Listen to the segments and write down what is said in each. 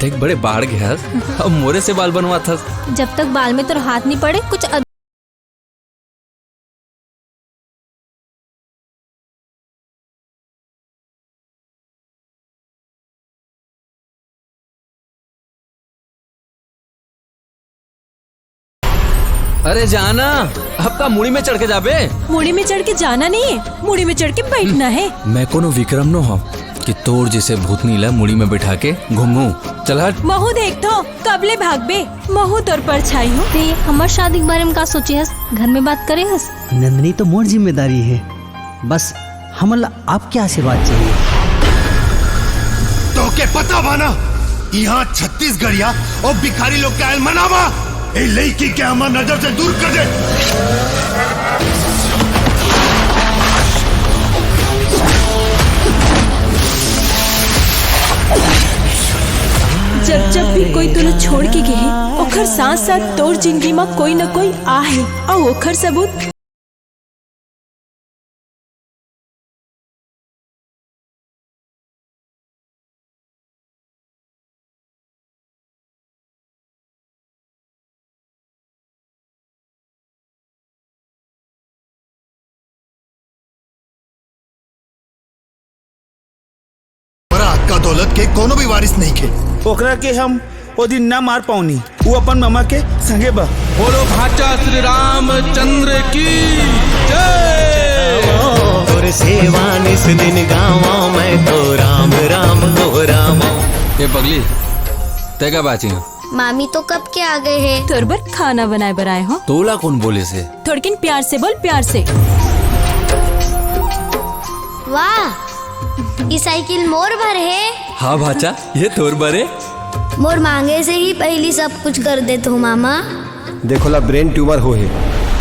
देख बड़े बाढ़ गया अब मोरे से बाल बनवा था। जब तक बाल में तो हाथ नहीं पड़े कुछ अरे जाना आपका मुड़ी में चढ़ के जाबे। मुड़ी में चढ़ के जाना नहीं है, मुड़ी में चढ़ के बैठना है। मैं कोनो विक्रम न हो कि तोर जैसे भूतनी ला मुड़ी में बैठा के घूमू। चल हट। महू देख तो कबले भागबे, महू तोर पर छाई हो। ते हमार शादी के बारे में का सोची हस, घर में बात करे हस। नंदनी तो मोर जिम्मेदारी है, बस हमला आपके आशीर्वाद चाहिए। तो के पता बाना यहाँ छत्तीसगढ़िया और भिखारी लोग का मनावा ए लड़की के हमार नजर से दूर कर दे। जब जब भी कोई तुला छोड़ के गए ओखर साथ साथ तोर जिंदगी में कोई न कोई आ है और ओखर सबूत का दौलत के कोनो भी वारिस नहीं के। ओकरा के हम ओ दिन ना मार पाऊनी, वो अपन मामा के संगे बा। बोलो भाचा श्री रामचंद्र की जय। और सेवा निस दिन गावा मैं तो राम राम गो राम। ये पगली तेगा बाची मामी तो कब के आ गए हैं। तोर बर खाना बनाए बनाए हो। तोला कौन बोले से? थोड़किन प्यार से बोल, प्यार से। वाह ये साइकिल मोर भर है। हाँ भाचा ये तोर बरे। मोर मांगे से ही पहली सब कुछ कर देते हो मामा। देखो ला ब्रेन ट्यूमर हो है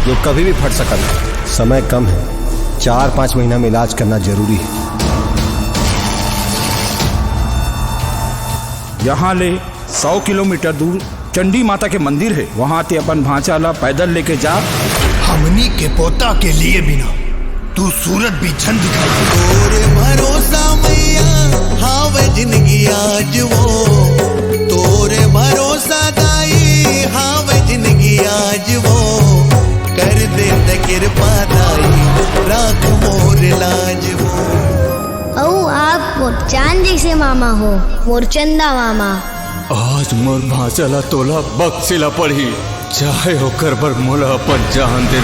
जो कभी भी फट सकता है। समय कम है, 4-5 महीना में इलाज करना जरूरी है। यहाँ ले 100 किलोमीटर दूर चंडी माता के मंदिर है, वहाँ ते अपन भांचाला पैदल लेके जा। हमनी के पोता के लिए बिना तू सूरत भी छन दिखाई। तोरे भरोसा मैया हाँ वे जिंदगी आज वो, तोरे भरोसा दाई हाँ वे जिंदगी आज वो। कर दे ते कृपा दाई राख मोर लाज वो। ओ आप मोर चांद जैसे मामा हो, मोर चंदा मामा। आज मोर भाचला तोला बक्सिला पड़ी, चाहे होकर बर मोला अपन जान देना।